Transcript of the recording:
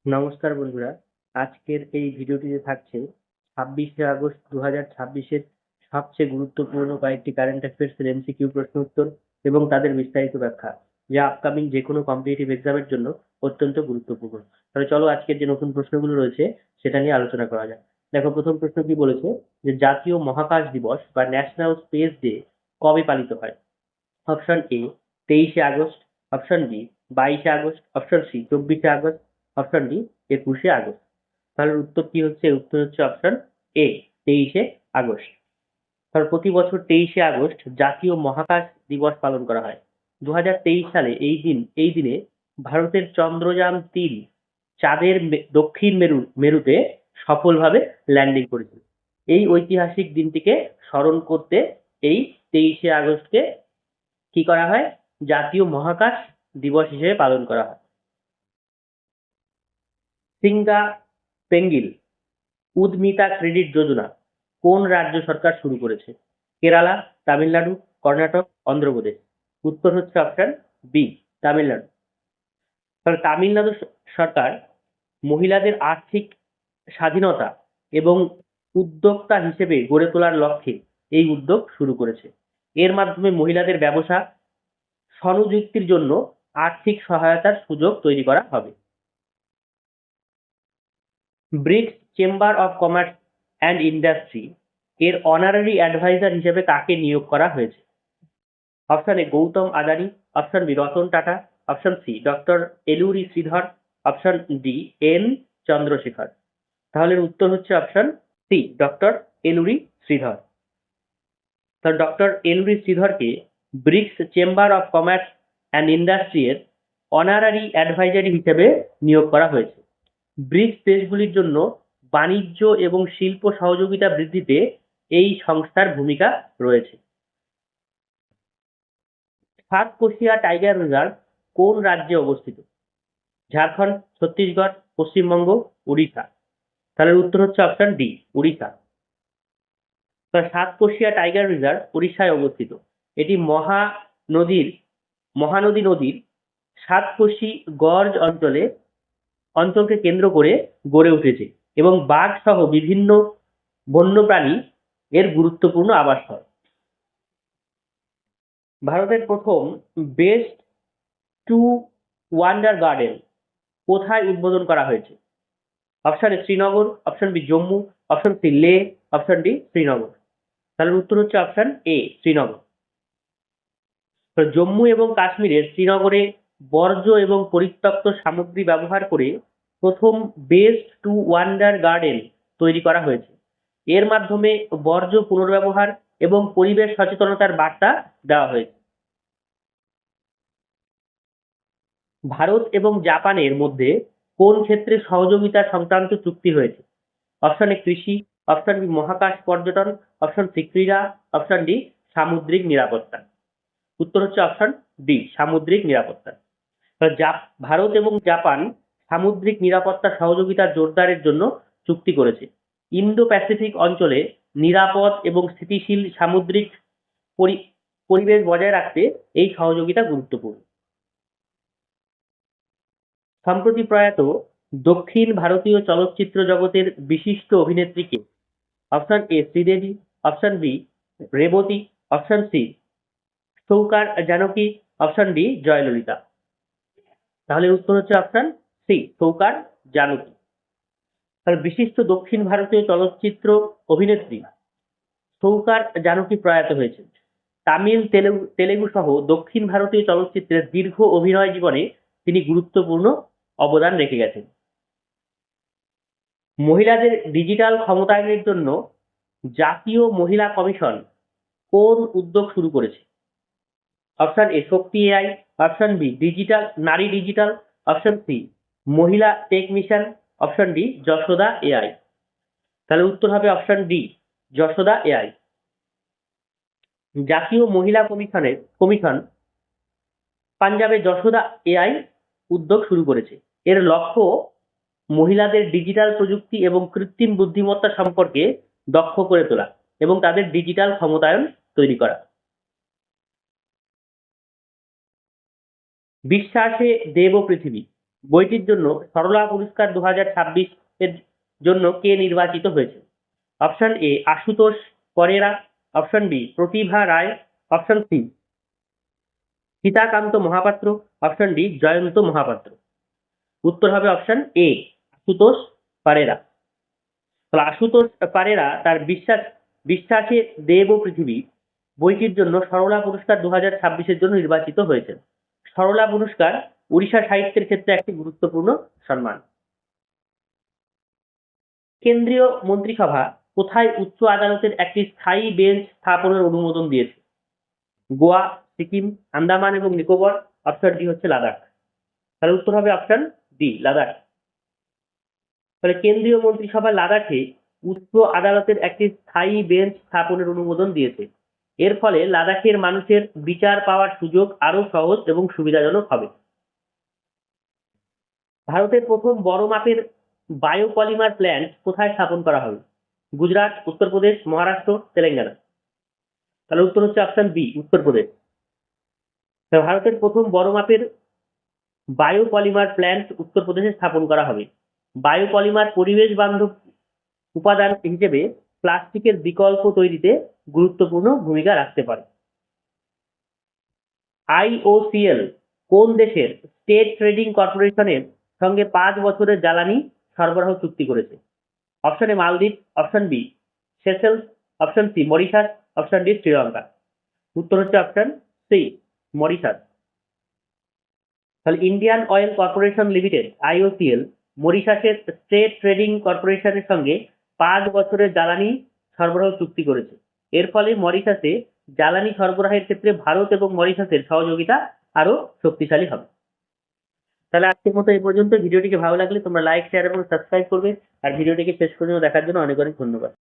নমস্কার বন্ধুরা, আজকের এই ভিডিওটিতে থাকছে 26শে আগস্ট 2026-এর সবচেয়ে গুরুত্বপূর্ণ কয়েকটি কারেন্ট অ্যাফেয়ার্সের এমসিকিউ প্রশ্ন উত্তর এবং তাদের বিস্তারিত ব্যাখ্যা, যা আপকামিং যে কোনো কম্পিটিটিভ এক্সামের জন্য অত্যন্ত গুরুত্বপূর্ণ। তাহলে চলো আজকের যে নতুন প্রশ্নগুলো রয়েছে সেটা নিয়ে আলোচনা করা যাক। দেখো, প্রথম প্রশ্ন কি বলেছে যে জাতীয় মহাকাশ দিবস বা ন্যাশনাল স্পেস ডে কবে পালিত হয়? অপশন এ 23শে আগস্ট, অপশন বি 22শে আগস্ট, অপশন সি 24শে আগস্ট, অপশন ডি 21শে আগস্ট। তাহলে উত্তর কি হচ্ছে? উত্তর হচ্ছে অপশন এ 23শে আগস্ট। কারণ প্রতি বছর 23শে আগস্ট জাতীয় মহাকাশ দিবস পালন করা হয়। 2023 সালে এই দিনে ভারতের চন্দ্রযান-3 চাঁদের দক্ষিণ মেরুতে সফলভাবে ল্যান্ডিং করেছিল। এই ঐতিহাসিক দিনটিকে স্মরণ করতে এই 23শে আগস্টকে কি করা হয়? জাতীয় মহাকাশ দিবস হিসেবে পালন করা হয়। সিঙ্গা পেঙ্গিল উদ্মিতা ক্রেডিট যোজনা কোন রাজ্য সরকার শুরু করেছে? কেরালা, তামিলনাড়ু, কর্ণাটক, অন্ধ্রপ্রদেশ। উত্তর হচ্ছে অপশন বি, তামিলনাড়ু। কারণ তামিলনাড়ু সরকার মহিলাদের আর্থিক স্বাধীনতা এবং উদ্যোক্তা হিসেবে গড়ে তোলার লক্ষ্যে এই উদ্যোগ শুরু করেছে। এর মাধ্যমে মহিলাদের ব্যবসা স্বনিযুক্তির জন্য আর্থিক সহায়তার সুযোগ তৈরি করা হবে। BRICS chamber of commerce and industry এর অনারারি অ্যাডভাইজার হিসেবে কাকে নিয়োগ করা হয়েছে? Option A Gautam Adani, option B Ratan Tata, option C doctor Eluri Sridhar, option D N Chandrasekhar. তাহলে উত্তর হচ্ছে option C doctor Eluri Sridhar. তাহলে ডক্টর এলুরি শ্রীধরকে BRICS chamber of commerce and industry এর অনারারি অ্যাডভাইজারি হিসেবে নিয়োগ করা হয়েছে। ব্রিক্স দেশগুলির জন্য বাণিজ্য এবং শিল্প সহযোগিতা বৃদ্ধিতে এই সংস্থার ভূমিকা রয়েছে। সাতকোশিয়া টাইগার রিজার্ভ কোন রাজ্যে অবস্থিত? ঝাড়খণ্ড, ছত্তিশগড়, পশ্চিমবঙ্গ, উড়িষ্যা। তাহলে উত্তর হচ্ছে option D, Orissa. Satkosia tiger reserve উড়িষ্যায় অবস্থিত। এটি মহানদী নদীর সাতকোশি গর্জ অঞ্চলকে কেন্দ্র করে গড়ে উঠেছে এবং বাঘ সহ বিভিন্ন বন্যপ্রাণী এর গুরুত্বপূর্ণ আবাসস্থল। ভারতের প্রথম বেস্ট টু ওয়ান্ডার গার্ডেন কোথায় উদ্বোধন করা হয়েছে? Option A Srinagar, option B Jammu, option C Leh, option D Srinagar. তাহলে উত্তর হচ্ছে অপশন এ শ্রীনগর। জম্মু এবং কাশ্মীরের শ্রীনগরে বর্জ্য এবং পরিত্যক্ত সামগ্রী ব্যবহার করে প্রথম বেস্ট টু ওয়ান্ডার গার্ডেন তৈরি করা হয়েছে। এর মাধ্যমে বর্জ্য পুনর্ব্যবহার এবং পরিবেশ সচেতনতার বার্তা দেওয়া হয়েছে। ভারত এবং জাপানের মধ্যে কোন ক্ষেত্রে সহযোগিতা সংক্রান্ত চুক্তি হয়েছে? অপশন এ কৃষি, অপশন বি মহাকাশ পর্যটন, অপশন সি ক্রীড়া, অপশন ডি সামুদ্রিক নিরাপত্তা। উত্তর হচ্ছে অপশন ডি সামুদ্রিক নিরাপত্তা। ভারত এবং জাপান সামুদ্রিক নিরাপত্তা সহযোগিতা জোরদারের জন্য চুক্তি করেছে। ইন্দো প্যাসিফিক অঞ্চলে নিরাপদ এবং স্থিতিশীল সামুদ্রিক পরিবেশ বজায় রাখতে এই সহযোগিতা গুরুত্বপূর্ণ। সম্প্রতি প্রয়াত দক্ষিণ ভারতীয় চলচ্চিত্র জগতের বিশিষ্ট অভিনেত্রী কে? Option A Sridevi, option B Revathi, option C Sowcar Janaki, option D Jayalalithaa. তাহলে উত্তর হচ্ছে অপশন সি সৌকার জানকী। তাহলে বিশিষ্ট দক্ষিণ ভারতীয় চলচ্চিত্র অভিনেত্রী সৌকার জানকী প্রয়াত হয়েছেন। তামিল, তেলেগু সহ দক্ষিণ ভারতীয় চলচ্চিত্রের দীর্ঘ অভিনয় জীবনে তিনি গুরুত্বপূর্ণ অবদান রেখে গেছেন। মহিলাদের ডিজিটাল ক্ষমতায়নের জন্য জাতীয় মহিলা কমিশন কোন উদ্যোগ শুরু করেছে? Option A Shakti AI, option B Nari digital, option C Mahila tech mission, option D Yashoda AI. তাহলে উত্তর হবে অপশন ডি যশোদা এআই। জাতীয় মহিলা কমিশন পাঞ্জাবে যশোদা এআই উদ্যোগ শুরু করেছে। এর লক্ষ্য মহিলাদের ডিজিটাল প্রযুক্তি এবং কৃত্রিম বুদ্ধিমত্তা সম্পর্কে দক্ষ করে তোলা এবং তাদের ডিজিটাল ক্ষমতায়ন তৈরি করা। বিশ্বাসে দেব পৃথিবী বইটির জন্য সরলা পুরস্কার 2026 এর জন্য কে নির্বাচিত হয়েছে? Option A Ashutosh Parera, option B Pratibha Ray, option C Sitakant Mahapatra, option D Jayanta Mahapatra. উত্তর হবে অপশন এ আশুতোষ পারেরা। তাহলে আশুতোষ পারেরা তার বিশ্বাসে দেব ও পৃথিবী বইটির জন্য সরলা পুরস্কার 2026 জন্য নির্বাচিত হয়েছেন। সরলা পুরস্কার উড়িষ্যা সাহিত্যের ক্ষেত্রে একটি গুরুত্বপূর্ণ সম্মান। কেন্দ্রীয় মন্ত্রিসভা কোথায় উচ্চ আদালতের একটি স্থায়ী বেঞ্চ স্থাপনের অনুমোদন দিয়েছে? গোয়া, সিকিম, আন্দামান এবং নিকোবর, অপশন ডি হচ্ছে লাদাখ। তাহলে উত্তর হবে অপশন ডি লাদাখ। তাহলে কেন্দ্রীয় মন্ত্রিসভা লাদাখে উচ্চ আদালতের একটি স্থায়ী বেঞ্চ স্থাপনের অনুমোদন দিয়েছে। এর ফলে লাদাখের মানুষের বিচার পাওয়ার সুযোগ আরো সহজ এবং সুবিধাজনক হবে। ভারতের প্রথম বড় মাপের বায়োপলিমার প্ল্যান্ট কোথায় স্থাপন করা হবে? গুজরাট, উত্তরপ্রদেশ, মহারাষ্ট্র, তেলেঙ্গানা। তাহলে উত্তর হচ্ছে অপশন বি উত্তরপ্রদেশ। ভারতের প্রথম বড় মাপের বায়োপলিমার প্ল্যান্ট উত্তরপ্রদেশে স্থাপন করা হবে। বায়োপলিমার পরিবেশ বান্ধব উপাদান হিসেবে প্লাস্টিকের বিকল্প তৈরিতে গুরুত্বপূর্ণ ভূমিকা রাখতে পারে। আইওসিএল কোন দেশের স্টেট ট্রেডিং কর্পোরেশনের সঙ্গে 5 বছরের জ্বালানি সরবরাহ চুক্তি করেছে? Option A Maldives, option B Seychelles, option C Mauritius, option D Sri Lanka. উত্তর হচ্ছে অপশন সি মরিশাস। তাহলে Indian oil corporation limited IOCL মরিশাসের স্টেট ট্রেডিং কর্পোরেশনের সঙ্গে 5 বছরের জ্বালানি সরবরাহ চুক্তি করেছে। এর ফলে মরিশাসে জ্বালানি সরবরাহের ক্ষেত্রে ভারত এবং মরিশাসের সহযোগিতা আরো শক্তিশালী হবে। তাহলে আজকের মতো এই পর্যন্ত। ভিডিওটিকে ভালো লাগলে তোমরা লাইক, শেয়ার এবং সাবস্ক্রাইব করবে। আর ভিডিওটিকে শেষ পর্যন্ত দেখার জন্য অনেক অনেক ধন্যবাদ।